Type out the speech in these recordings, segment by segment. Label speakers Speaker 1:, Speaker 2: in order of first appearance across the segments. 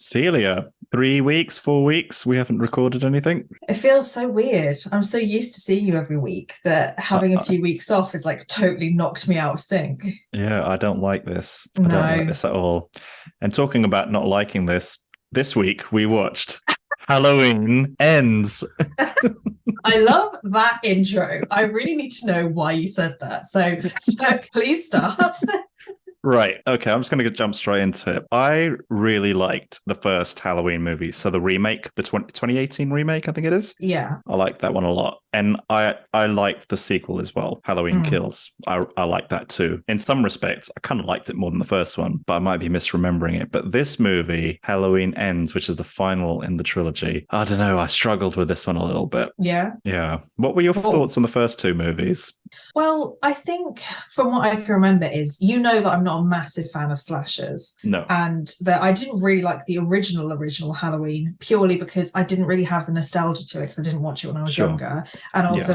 Speaker 1: Celia, 3 weeks, 4 weeks, we haven't recorded anything.
Speaker 2: It feels so weird. I'm so used to seeing you every week that having a few weeks off is like totally knocked me out of sync.
Speaker 1: Yeah, I don't like this. I
Speaker 2: No.
Speaker 1: don't like this at all. And talking about not liking this week we watched Halloween Ends.
Speaker 2: I love that intro. I really need to know why you said that. So please start.
Speaker 1: Right. Okay. I'm just going to jump straight into it. I really liked the first Halloween movie. So the remake, the 2018 remake, I think it is.
Speaker 2: Yeah.
Speaker 1: I like that one a lot. And I liked the sequel as well, Halloween Kills. I like that too. In some respects, I kind of liked it more than the first one, but I might be misremembering it. But this movie, Halloween Ends, which is the final in the trilogy, I don't know. I struggled with this one a little bit.
Speaker 2: Yeah.
Speaker 1: Yeah. What were your thoughts on the first two movies?
Speaker 2: Well, I think from what I can remember is, you know, that I'm not a massive fan of slashers.
Speaker 1: No.
Speaker 2: And that I didn't really like the original Halloween purely because I didn't really have the nostalgia to it because I didn't watch it when I was younger. And also,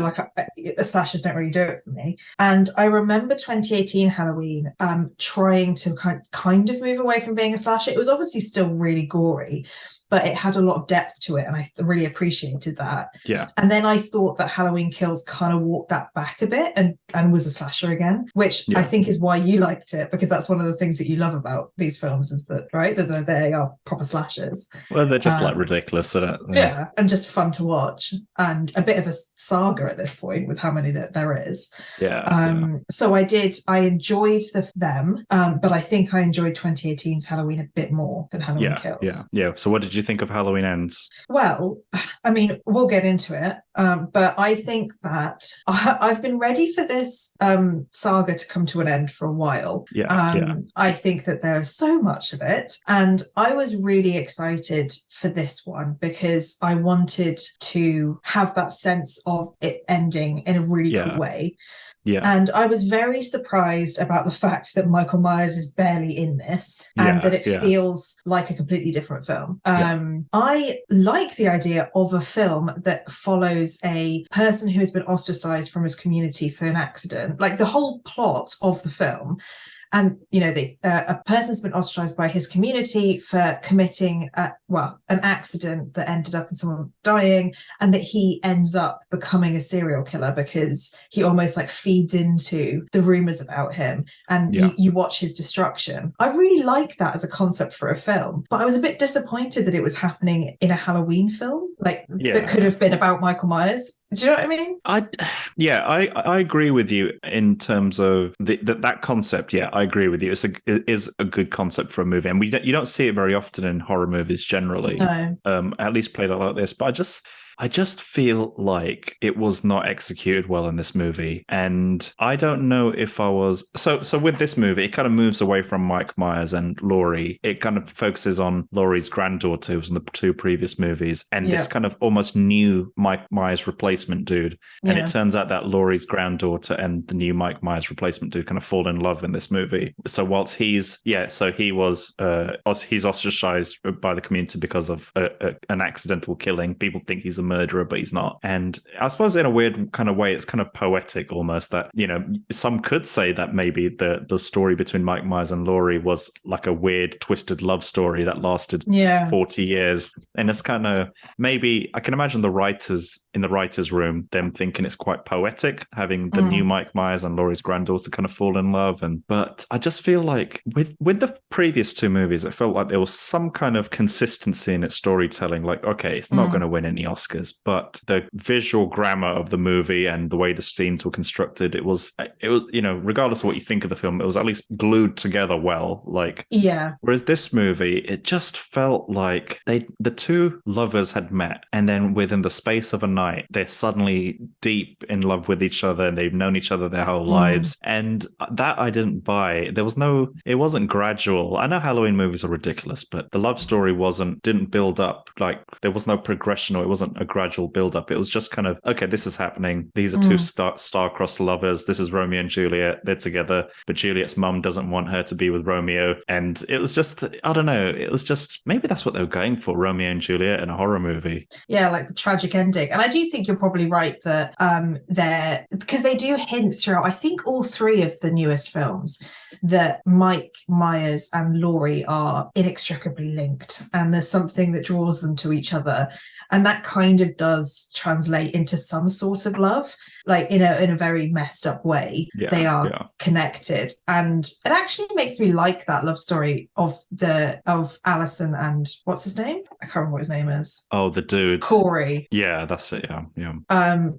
Speaker 2: the slashers don't really do it for me. And I remember 2018 Halloween trying to kind of move away from being a slasher. It was obviously still really gory, but it had a lot of depth to it, and I really appreciated that.
Speaker 1: Yeah.
Speaker 2: And then I thought that Halloween Kills kind of walked that back a bit and was a slasher again, which I think is why you liked it, because that's one of the things that you love about these films is that, right, that they are proper slashers.
Speaker 1: Well, they're just like ridiculous, aren't they?
Speaker 2: Yeah, and just fun to watch, and a bit of a saga at this point with how many that there is.
Speaker 1: Yeah.
Speaker 2: So I enjoyed them, but I think I enjoyed 2018's Halloween a bit more than Halloween Kills.
Speaker 1: Yeah. So what did you think of Halloween Ends?
Speaker 2: Well, I mean, we'll get into it, but I think that I've been ready for this saga to come to an end for a while. I think that there's so much of it, and I was really excited for this one because I wanted to have that sense of it ending in a really cool way. Yeah. And I was very surprised about the fact that Michael Myers is barely in this and that it feels like a completely different film. I like the idea of a film that follows a person who has been ostracized from his community for an accident. Like the whole plot of the film. And, you know, a person's been ostracized by his community for committing, an accident that ended up in someone dying, and that he ends up becoming a serial killer because he almost like feeds into the rumors about him, and you watch his destruction. I really like that as a concept for a film, but I was a bit disappointed that it was happening in a Halloween film, that could have been about Michael Myers. Do you know what I mean?
Speaker 1: I agree with you in terms of that concept. Yeah, I agree with you. It is a good concept for a movie, and you don't see it very often in horror movies generally.
Speaker 2: No.
Speaker 1: At least played out like this. But I just feel like it was not executed well in this movie. And I don't know if I was... So with this movie, it kind of moves away from Mike Myers and Laurie. It kind of focuses on Laurie's granddaughter, who was in the two previous movies, and this kind of almost new Mike Myers replacement dude. And it turns out that Laurie's granddaughter and the new Mike Myers replacement dude kind of fall in love in this movie. So whilst he's ostracized by the community because of an accidental killing. People think he's a murderer, but he's not. And I suppose in a weird kind of way, it's kind of poetic almost, that, you know, some could say that maybe the story between Mike Myers and Laurie was like a weird twisted love story that lasted 40 years. And it's kind of, maybe I can imagine the writers in the writer's room, them thinking it's quite poetic, having the new Mike Myers and Laurie's granddaughter kind of fall in love. But I just feel like with the previous two movies, it felt like there was some kind of consistency in its storytelling. Like, okay, it's not going to win any Oscars, but the visual grammar of the movie and the way the scenes were constructed, it was, you know, regardless of what you think of the film, it was at least glued together well. Whereas this movie, it just felt like the two lovers had met, and then within the space of a night, they're suddenly deep in love with each other, and they've known each other their whole lives. And that I didn't buy. It wasn't gradual. I know Halloween movies are ridiculous, but the love story didn't build up. Like, there was no progression, or it wasn't a gradual build up. It was just kind of, okay, this is happening. These are two star-crossed lovers. This is Romeo and Juliet. They're together, but Juliet's mum doesn't want her to be with Romeo. And it was just, I don't know. It was just, maybe that's what they were going for, Romeo and Juliet in a horror movie.
Speaker 2: Yeah, like the tragic ending. And I do think you're probably right that because they do hint throughout, I think all three of the newest films, that Mike Myers and Laurie are inextricably linked, and there's something that draws them to each other. And that kind of does translate into some sort of love, like in a very messed up way. They are connected, and it actually makes me like that love story of Alison and what's his name? I can't remember what his name is.
Speaker 1: Oh, the dude,
Speaker 2: Corey.
Speaker 1: Yeah, that's it. Yeah.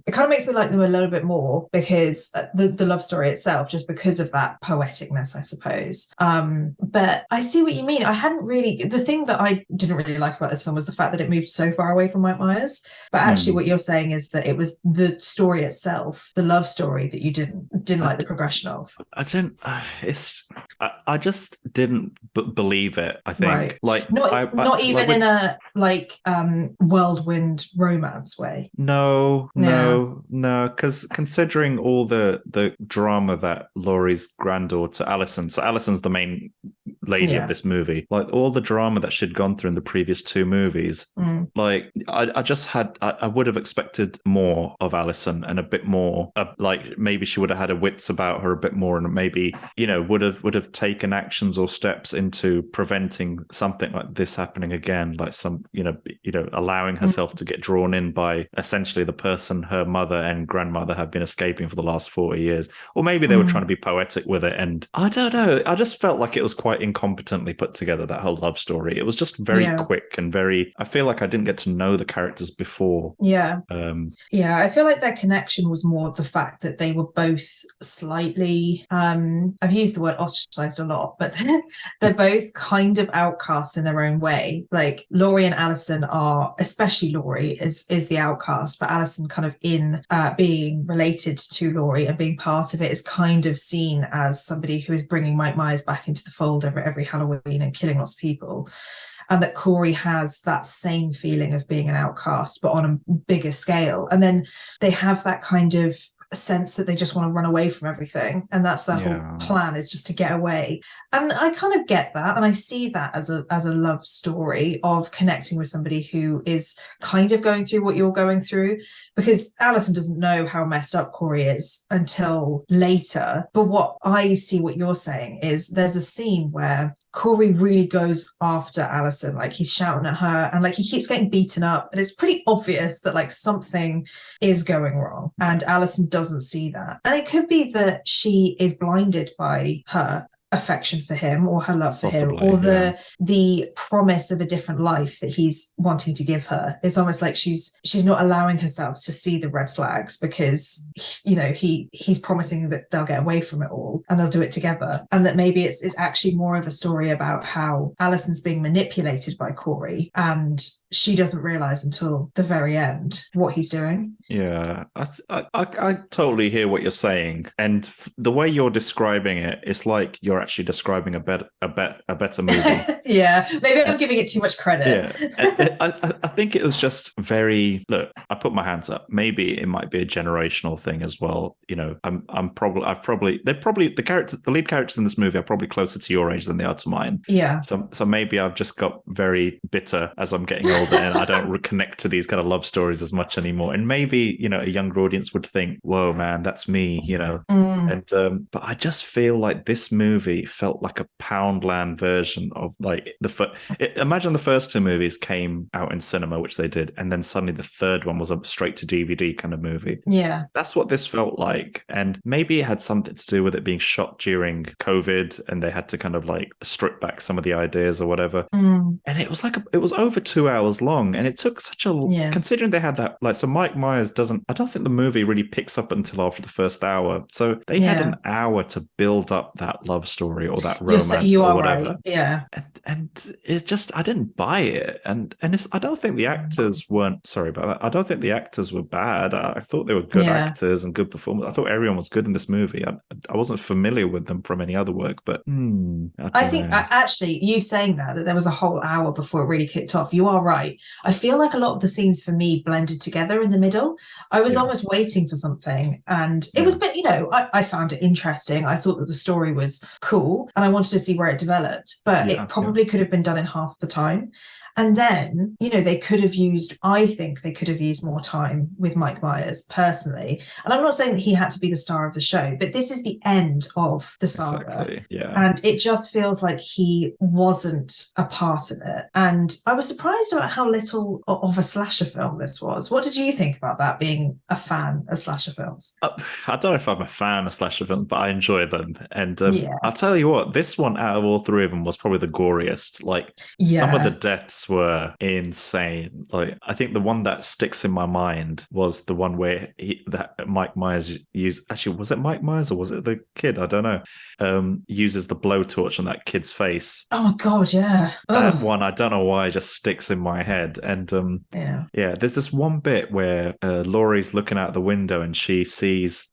Speaker 2: It kind of makes me like them a little bit more because the love story itself, just because of that poeticness, I suppose. But I see what you mean. I hadn't really. The thing that I didn't really like about this film was the fact that it moved so far away from Mike Myers. But actually, what you're saying is that it was the story itself, the love story, that you didn't like the progression of.
Speaker 1: I didn't. I just didn't believe it. I think,
Speaker 2: right.
Speaker 1: Like,
Speaker 2: not even in a whirlwind romance way.
Speaker 1: No. Because considering all the drama that Laurie's granddaughter Alison, so Alison's the main lady of this movie, like all the drama that she'd gone through in the previous two movies, like I would have expected more of Alison and a bit more, like maybe she would have had her wits about her a bit more, and maybe would have taken actions or steps into preventing something like this happening again, like some allowing herself to get drawn in by essentially the person her mother and grandmother have been escaping for the last 40 years. Or maybe they were trying to be poetic with it, and I don't know, I just felt like it was quite incompetently put together, that whole love story. It was just very quick and very, I feel like I didn't get to know the characters before.
Speaker 2: I feel like their connection was more the fact that they were both slightly I've used the word ostracized a lot, but they're both kind of outcasts in their own way. Like Laurie and Alison are, especially Laurie is the outcast, but Alison kind of in being related to Laurie and being part of it is kind of seen as somebody who is bringing Mike Myers back into the fold every Halloween and killing lots of people. And that Corey has that same feeling of being an outcast, but on a bigger scale. And then they have that kind of sense that they just want to run away from everything, and that's their whole plan, is just to get away. And I kind of get that, and I see that as a love story of connecting with somebody who is kind of going through what you're going through, because Alison doesn't know how messed up Corey is until later. But what I see, what you're saying, is there's a scene where Corey really goes after Alison, like he's shouting at her, and like he keeps getting beaten up, and it's pretty obvious that like something is going wrong, and Alison doesn't see that. And it could be that she is blinded by her affection for him, or her love for him, or the promise of a different life that he's wanting to give her. It's almost like she's not allowing herself to see the red flags, because he's promising that they'll get away from it all and they'll do it together. And that maybe it's actually more of a story about how Alison's being manipulated by Corey, and she doesn't realize until the very end what he's doing.
Speaker 1: I totally hear what you're saying, and the way you're describing it, it's like you're actually describing a better movie.
Speaker 2: Maybe I'm giving it too much credit.
Speaker 1: I think it was just very, look, I put my hands up, maybe it might be a generational thing as well. The lead characters in this movie are probably closer to your age than they are to mine. So maybe I've just got very bitter as I'm getting older, and I don't connect to these kind of love stories as much anymore. And maybe a younger audience would think, whoa man, that's me, and but I just feel like this movie felt like a Poundland version of like imagine the first two movies came out in cinema, which they did, and then suddenly the third one was a straight to DVD kind of movie. That's what this felt like. And maybe it had something to do with it being shot during COVID, and they had to kind of like strip back some of the ideas or whatever. And it was it was over 2 hours long, and it took such a considering they had that, like, so Mike Myers I don't think the movie really picks up until after the first hour, so they had an hour to build up that love story or that romance or whatever.
Speaker 2: Right.
Speaker 1: And it just, I didn't buy it, and I don't think the actors weren't, sorry about that, I don't think the actors were bad. I thought they were good actors and good performers. I thought everyone was good in this movie. I wasn't familiar with them from any other work, but I think
Speaker 2: actually, you saying that there was a whole hour before it really kicked off, you are right. I feel like a lot of the scenes for me blended together in the middle. I was almost waiting for something, and it was, but I found it interesting. I thought that the story was cool, and I wanted to see where it developed, but it probably could have been done in half the time. And then, they could have used, I think they could have used more time with Mike Myers personally. And I'm not saying that he had to be the star of the show, but this is the end of the saga.
Speaker 1: Exactly. Yeah.
Speaker 2: And it just feels like he wasn't a part of it. And I was surprised about how little of a slasher film this was. What did you think about that, being a fan of slasher films?
Speaker 1: I don't know if I'm a fan of slasher films, but I enjoy them. And I'll tell you what, this one out of all three of them was probably the goriest. Like, some of the deaths were insane. Like, I think the one that sticks in my mind was the one where Mike Myers used. Actually, was it Mike Myers or was it the kid? I don't know. Uses the blowtorch on that kid's face.
Speaker 2: Oh my God, yeah.
Speaker 1: That one, I don't know why, just sticks in my head. And there's this one bit where Laurie's looking out the window and she sees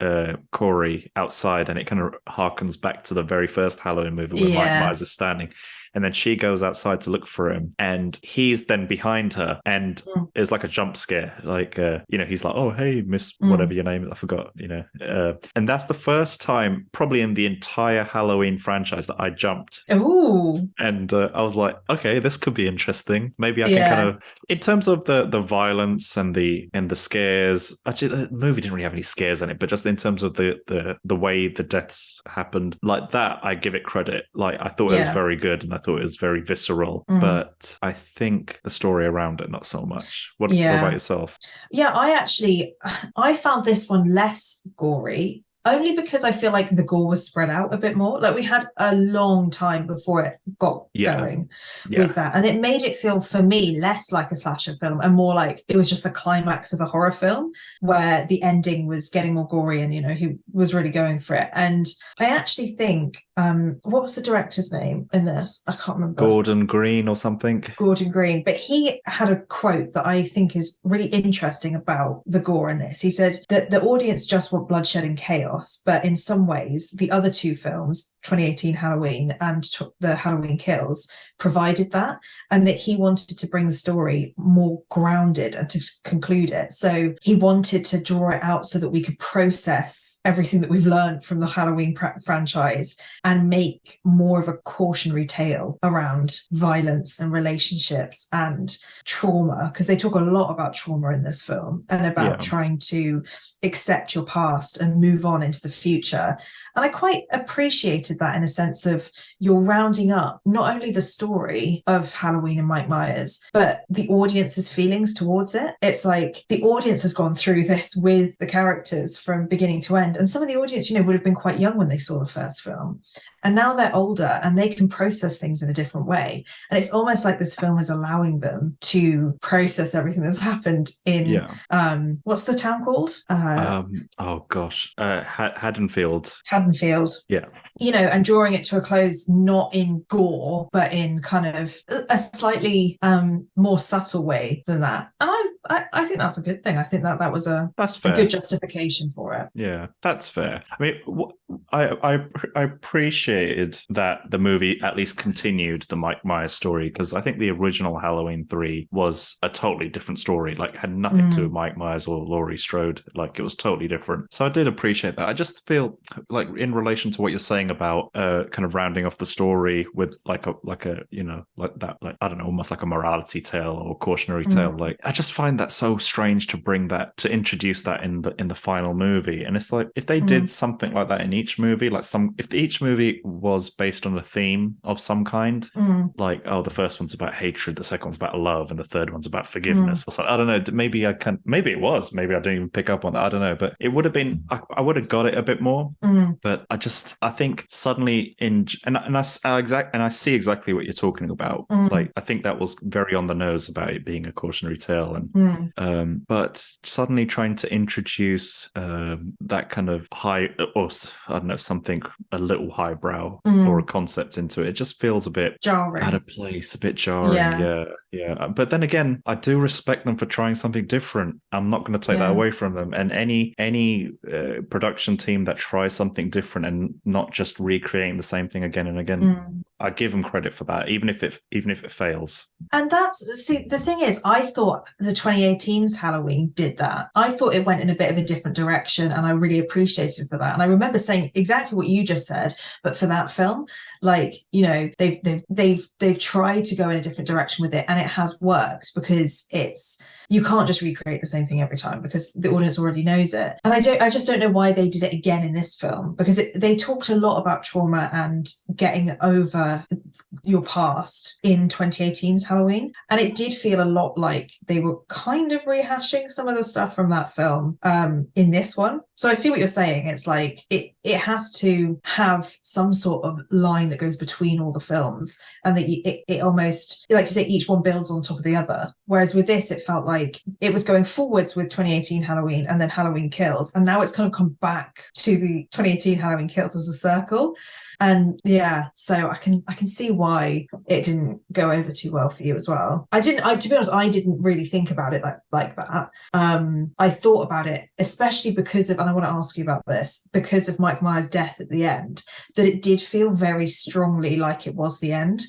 Speaker 1: Corey outside, and it kind of harkens back to the very first Halloween movie where Mike Myers is standing. And then she goes outside to look for him, and he's then behind her, and it's like a jump scare. Like, he's like, "Oh, hey, Miss, whatever your name is, I forgot." And that's the first time, probably in the entire Halloween franchise, that I jumped.
Speaker 2: Ooh.
Speaker 1: And I was like, "Okay, this could be interesting. Maybe I can kind of." In terms of the violence and the scares, actually, the movie didn't really have any scares in it, but just in terms of the way the deaths happened, like that, I give it credit. Like, I thought it was very good, and I thought it was very visceral, but I think the story around it, not so much. What about yourself?
Speaker 2: Yeah, I found this one less gory, only because I feel like the gore was spread out a bit more. Like, we had a long time before it got going with that. And it made it feel, for me, less like a slasher film and more like it was just the climax of a horror film, where the ending was getting more gory and, he was really going for it. And I actually think, what was the director's name in this? I can't remember.
Speaker 1: Gordon Green or something.
Speaker 2: Gordon Green. But he had a quote that I think is really interesting about the gore in this. He said that the audience just want bloodshed and chaos, but in some ways, the other two films, 2018 Halloween and the Halloween Kills, provided that, and that he wanted to bring the story more grounded and to conclude it. So he wanted to draw it out so that we could process everything that we've learned from the Halloween franchise and make more of a cautionary tale around violence and relationships and trauma, because they talk a lot about trauma in this film and about trying to accept your past and move on into the future. And I quite appreciated that, in a sense of, you're rounding up not only the story of Halloween and Mike Myers, but the audience's feelings towards it. It's like the audience has gone through this with the characters from beginning to end. And some of the audience, would have been quite young when they saw the first film. And now they're older and they can process things in a different way. And it's almost like this film is allowing them to process everything that's happened in, what's the town called?
Speaker 1: Haddonfield.
Speaker 2: Haddonfield.
Speaker 1: Yeah.
Speaker 2: And drawing it to a close, not in gore, but in kind of a slightly more subtle way than that. And I think that's a good thing. I think that was a good justification for it.
Speaker 1: Yeah, that's fair. I mean, I appreciated that the movie at least continued the Mike Myers story, because I think the original Halloween 3 was a totally different story, like had nothing to do with Mike Myers or Laurie Strode. Like, it was totally different. So I did appreciate that. I just feel like, in relation to what you're saying about kind of rounding off the story with like I don't know, almost like a morality tale or cautionary tale. Like, I just find that so strange to bring that, to introduce that in the final movie. And it's like, if they did something like that in each movie, like if each movie was based on a theme of some kind, like, oh, the first one's about hatred, the second one's about love, and the third one's about forgiveness. It's like, I don't know, maybe I didn't even pick up on that, I don't know, but it would have been, I would have got it a bit more. But I think suddenly I see exactly what you're talking about. Like, I think that was very on the nose about it being a cautionary tale, and but suddenly trying to introduce that kind of high, or I don't know, something a little highbrow or a concept into it just feels a bit
Speaker 2: jarring,
Speaker 1: out of place, a bit jarring. Yeah. But then again, I do respect them for trying something different. I'm not going to take that away from them. And any production team that tries something different and not just recreating the same thing again and again, I give them credit for that, even if it fails.
Speaker 2: And the thing is, I thought the 2018's Halloween did that. I thought it went in a bit of a different direction, and I really appreciated for that. And I remember saying saying exactly what you just said, but for that film, like, you know, they've tried to go in a different direction with it, and it has worked, because you can't just recreate the same thing every time, because the audience already knows it. And I just don't know why they did it again in this film, because they talked a lot about trauma and getting over your past in 2018's Halloween. And it did feel a lot like they were kind of rehashing some of the stuff from that film in this one. So I see what you're saying. It's like it has to have some sort of line that goes between all the films, and that it almost, like you say, each one builds on top of the other. Whereas with this, it felt like it was going forwards with 2018 Halloween and then Halloween Kills, and now it's kind of come back to the 2018 Halloween Kills as a circle. And yeah, so I can see why it didn't go over too well for you as well. To be honest, I didn't really think about it like that. I thought about it, especially because of, and I want to ask you about this, because of Mike Myers' death at the end, that it did feel very strongly like it was the end.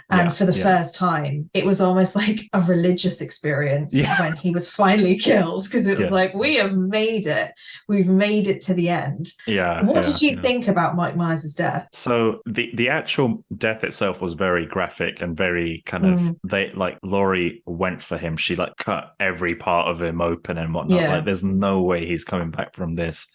Speaker 2: And for the first time, it was almost like a religious experience when he was finally killed, because it was like, we have made it. We've made it to the end. What did you think about Mike Myers' death?
Speaker 1: So the actual death itself was very graphic and very kind of, Laurie went for him. She like cut every part of him open and whatnot. Like, there's no way he's coming back from this.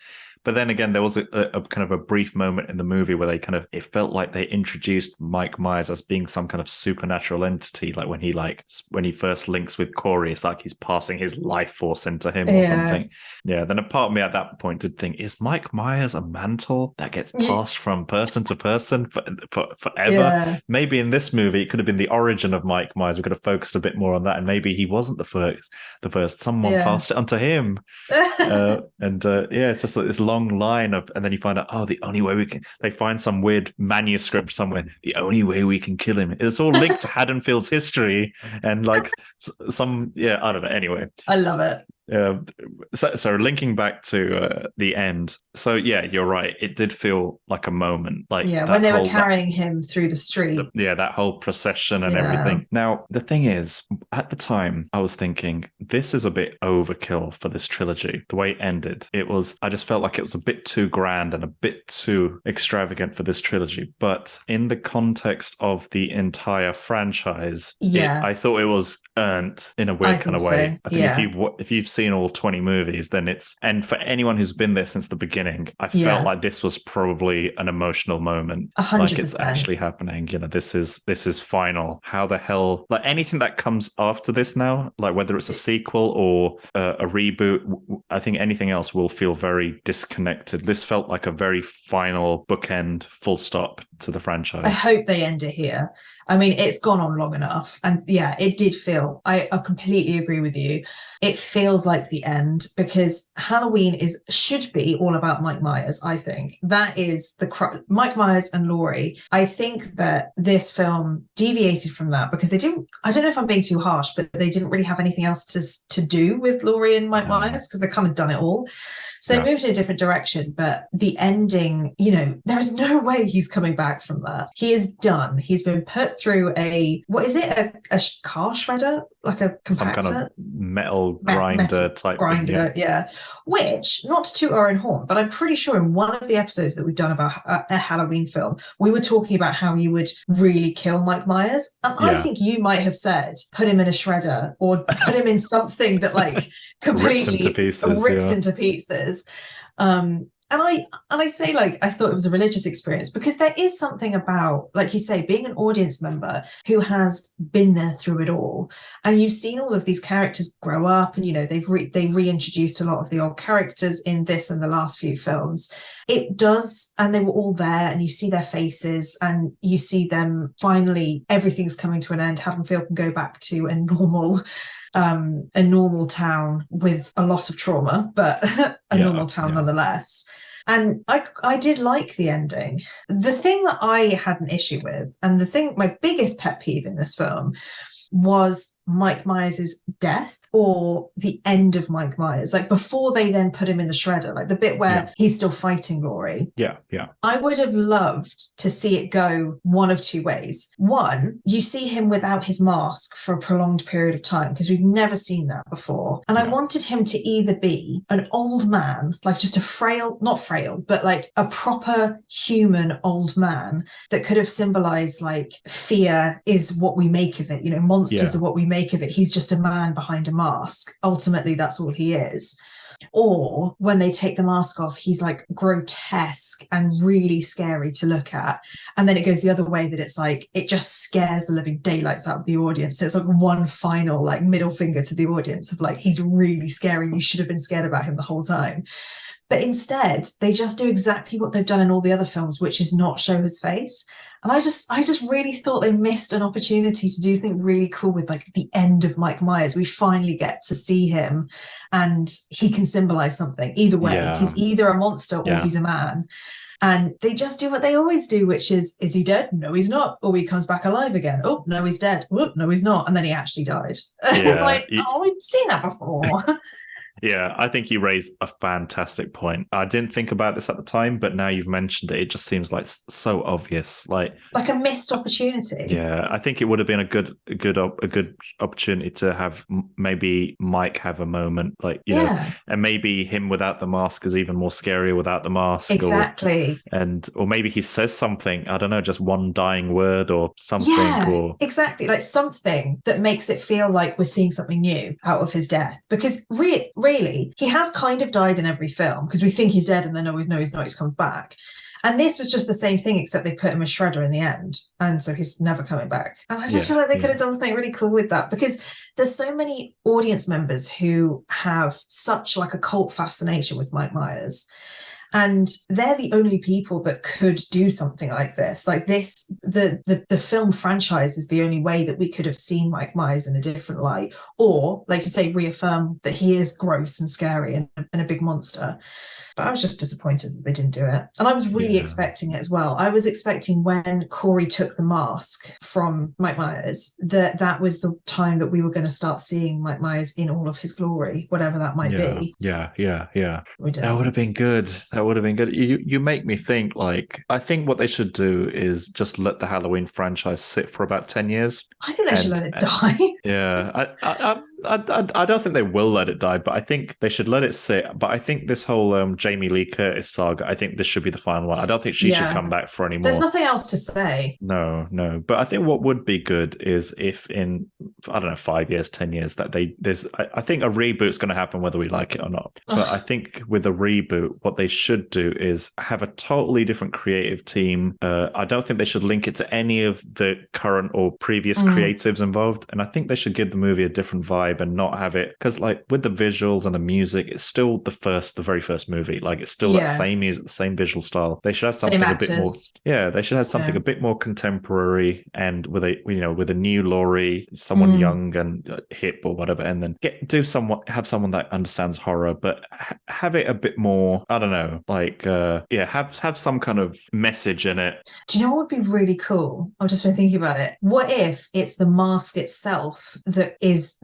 Speaker 1: But then again, there was a kind of a brief moment in the movie where it felt like they introduced Mike Myers as being some kind of supernatural entity. Like when he first links with Corey, it's like he's passing his life force into him or something. Yeah. Then a part of me at that point did think, is Mike Myers a mantle that gets passed from person to person for forever? Yeah. Maybe in this movie, it could have been the origin of Mike Myers. We could have focused a bit more on that. And maybe he wasn't the first. Someone passed it onto him. It's just like this long line of, and then you find out, the only way they find some weird manuscript somewhere, the only way we can kill him. It's all linked to Haddonfield's history and like I don't know. Anyway,
Speaker 2: I love it.
Speaker 1: So linking back to the end. So you're right. It did feel like a moment. Like
Speaker 2: when they were carrying him through the street.
Speaker 1: That whole procession and everything. Now the thing is, at the time, I was thinking this is a bit overkill for this trilogy. The way it ended, I just felt like it was a bit too grand and a bit too extravagant for this trilogy. But in the context of the entire franchise, I thought it was earned in a weird kind of way. I think if you've seen all 20 movies, then and for anyone who's been there since the beginning, I felt like this was probably an emotional moment.
Speaker 2: 100%.
Speaker 1: Like it's actually happening. This is final. How the hell, like anything that comes after this now, like whether it's a sequel or a reboot, I think anything else will feel very disconnected. This felt like a very final bookend, full stop to the franchise.
Speaker 2: I hope they end it here. I mean, it's gone on long enough. And it did feel, I completely agree with you. It feels like the end, because Halloween should be all about Mike Myers, I think. That is Mike Myers and Laurie. I think that this film deviated from that because they didn't, I don't know if I'm being too harsh, but they didn't really have anything else to do with Laurie and Mike Myers, because they've kind of done it all. So they moved in a different direction. But the ending, there is no way he's coming back from that. He is done. He's been put through a car shredder, like a compactor?
Speaker 1: Some kind of metal grinder type
Speaker 2: grinder,
Speaker 1: thing.
Speaker 2: Yeah. Which, not to toot our own horn, but I'm pretty sure in one of the episodes that we've done about a Halloween film, we were talking about how you would really kill Mike Myers. And I think you might have said, put him in a shredder or put him in something that like completely rips into pieces. And I say, like, I thought it was a religious experience because there is something about, like you say, being an audience member who has been there through it all. And you've seen all of these characters grow up and, they reintroduced a lot of the old characters in this and the last few films. It does. And they were all there and you see their faces and you see them finally, everything's coming to an end. Haddonfield can go back to a normal town with a lot of trauma, but a normal town nonetheless. And I did like the ending. The thing that I had an issue with, and my biggest pet peeve in this film was Mike Myers' death or the end of Mike Myers, like before they then put him in the shredder, like the bit where he's still fighting Laurie.
Speaker 1: Yeah.
Speaker 2: I would have loved to see it go one of two ways. One, you see him without his mask for a prolonged period of time, because we've never seen that before. And I wanted him to either be an old man, like just a frail, not frail, but like a proper human old man that could have symbolized like fear is what we make of it. You know, monsters are what we make of it. He's just a man behind a mask. Ultimately, that's all he is. Or when they take the mask off, he's like grotesque and really scary to look at. And then it goes the other way, that it's like, it just scares the living daylights out of the audience. So it's like one final like middle finger to the audience of like, he's really scary. You should have been scared about him the whole time. But instead, they just do exactly what they've done in all the other films, which is not show his face. And I just really thought they missed an opportunity to do something really cool with like the end of Mike Myers. We finally get to see him and he can symbolize something. Either way, he's either a monster or he's a man. And they just do what they always do, which is he dead? No, he's not. Or he comes back alive again. Oh, no, he's dead. Oh, no, he's not. And then he actually died. It's like, we've seen that before.
Speaker 1: Yeah, I think you raised a fantastic point. I didn't think about this at the time, but now you've mentioned it, it just seems like so obvious, like
Speaker 2: a missed opportunity.
Speaker 1: Yeah, I think it would have been a good opportunity to have maybe Mike have a moment, like you know, and maybe him without the mask is even more scarier without the mask.
Speaker 2: Exactly.
Speaker 1: Or maybe he says something, I don't know, just one dying word or something.
Speaker 2: Yeah, exactly, like something that makes it feel like we're seeing something new out of his death, because really, he has kind of died in every film, because we think he's dead and then no, he's not, he's come back. And this was just the same thing, except they put him as Shredder in the end. And so he's never coming back. And I just feel like they could have done something really cool with that, because there's so many audience members who have such like a cult fascination with Mike Myers. And they're the only people that could do something like this. Like this, the film franchise is the only way that we could have seen Mike Myers in a different light. Or, like you say, reaffirm that he is gross and scary and a big monster. But I was just disappointed that they didn't do it. And I was really expecting it as well. I was expecting when Corey took the mask from Mike Myers, that was the time that we were going to start seeing Mike Myers in all of his glory, whatever that might be.
Speaker 1: Yeah. That would have been good. That would have been good. You make me think, like, I think what they should do is just let the Halloween franchise sit for about 10 years.
Speaker 2: I think they should let it die.
Speaker 1: Yeah. I don't think they will let it die, but I think they should let it sit. But I think this whole Jamie Lee Curtis saga, I think this should be the final one. I don't think she should come back for any more.
Speaker 2: There's nothing else to say.
Speaker 1: No. But I think what would be good is if in, I don't know, 5 years, 10 years, that I think a reboot's going to happen whether we like it or not. But I think with a reboot, what they should do is have a totally different creative team. I don't think they should link it to any of the current or previous creatives involved. And I think they should give the movie a different vibe and not have it, because like with the visuals and the music, it's still the very first movie. Like it's still that same music, the same visual style. They should have something a bit more. Yeah, they should have something a bit more contemporary, and with a new Laurie, someone young and hip or whatever, and then have someone that understands horror, but have it a bit more. I don't know, like have some kind of message in it.
Speaker 2: Do you know what would be really cool? I've just been thinking about it. What if it's the mask itself that is,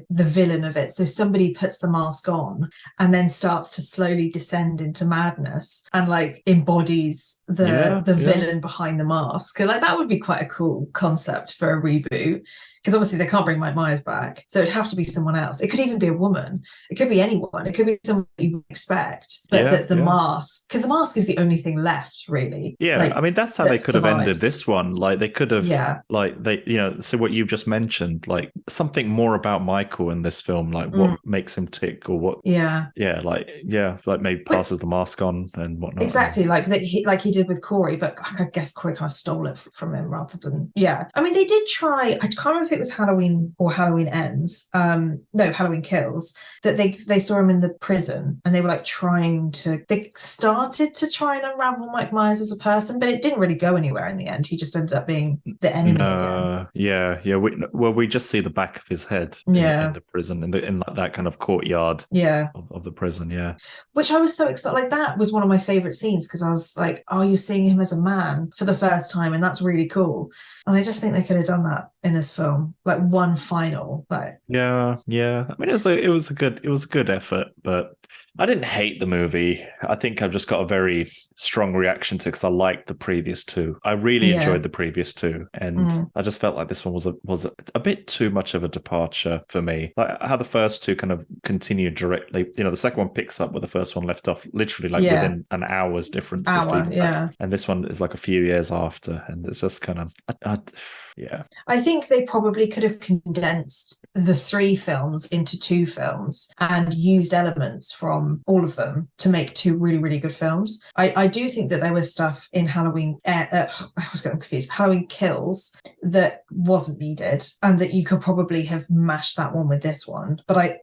Speaker 2: the villain of it? So somebody puts the mask on and then starts to slowly descend into madness and like embodies the villain behind the mask. Like that would be quite a cool concept for a reboot, because obviously they can't bring Mike Myers back, so it'd have to be someone else. It could even be a woman. It could be anyone. It could be someone you would expect. But the mask, because the mask is the only thing left, really.
Speaker 1: Yeah, like, I mean that's how they could have ended this one. Like they could have, so what you've just mentioned, like something more about Michael in this film, like what makes him tick, or what. Like maybe passes the mask on and whatnot.
Speaker 2: Exactly, like he did with Corey, but I guess Corey kind of stole it from him rather than. Yeah, I mean they did try. I can't remember if it was Halloween or Halloween Ends. Halloween Kills. That they saw him in the prison and they were like they started to try and unravel Mike Myers as a person, but it didn't really go anywhere in the end. He just ended up being the enemy again.
Speaker 1: We just see the back of his head in the prison, in like that kind of courtyard of the prison. Yeah,
Speaker 2: which I was so excited. Like that was one of my favorite scenes, because I was like, oh, you're seeing him as a man for the first time, and that's really cool. And I just think they could have done that in this film. film, like one final, like
Speaker 1: yeah. I mean, it was a good effort, but I didn't hate the movie. I think I've just got a very strong reaction to it because I liked the previous two. I really enjoyed the previous two, and I just felt like this one was a bit too much of a departure for me. Like how the first two kind of continued directly. You know, the second one picks up where the first one left off, literally like within an hour's difference. And this one is like a few years after, and it's just kind of yeah.
Speaker 2: I think they probably could have condensed the 3 films into 2 films and used elements from all of them to make 2 really, really good films. I do think that there was stuff in Halloween, I was getting confused, Halloween Kills, that wasn't needed and that you could probably have mashed that one with this one. But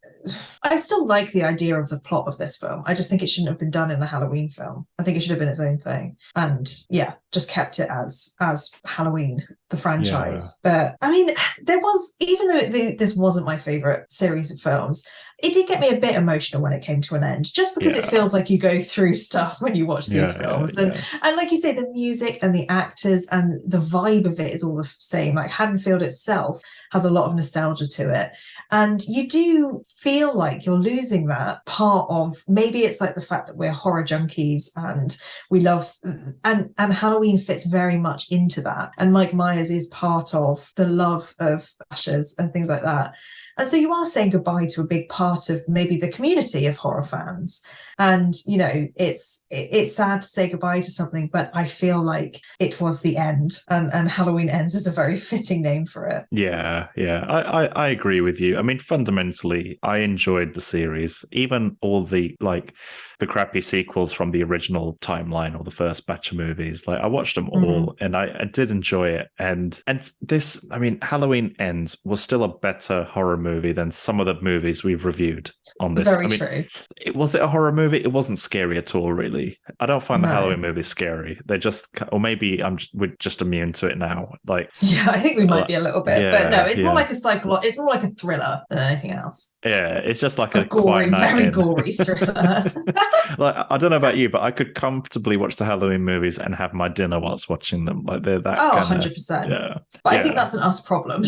Speaker 2: I still like the idea of the plot of this film. I just think it shouldn't have been done in the Halloween film. I think it should have been its own thing. And yeah, just kept it as Halloween, the franchise. But I mean, there was, even though this wasn't my favorite series of films, it did get me a bit emotional when it came to an end, just because it feels like you go through stuff when you watch these films. And like you say, the music and the actors and the vibe of it is all the same. Like Haddonfield itself has a lot of nostalgia to it. And you do feel like you're losing that part of, maybe it's like the fact that we're horror junkies and we love, and Halloween fits very much into that. And Mike Myers is part of the love of slashers and things like that. And so you are saying goodbye to a big part of maybe the community of horror fans. And, you know, it's sad to say goodbye to something, but I feel like it was the end. And Halloween Ends is a very fitting name for it.
Speaker 1: Yeah. I agree with you. I mean, fundamentally, I enjoyed the series, even all the crappy sequels from the original timeline or the first batch of movies. Like I watched them all and I did enjoy it. And this, I mean, Halloween Ends was still a better horror movie than some of the movies we've reviewed on this.
Speaker 2: Very true.
Speaker 1: Was it a horror movie? It wasn't scary at all, really. I don't find the Halloween movies scary. They're just, or maybe we're just immune to it now. Like,
Speaker 2: yeah, I think we might be a little bit, but no, it's more like it's more like a thriller than anything else.
Speaker 1: Yeah, it's just like a
Speaker 2: gory, very gory thriller.
Speaker 1: Like, I don't know about you, but I could comfortably watch the Halloween movies and have my dinner whilst watching them. Like they're that.
Speaker 2: 100%.
Speaker 1: Yeah.
Speaker 2: But I think that's an us problem.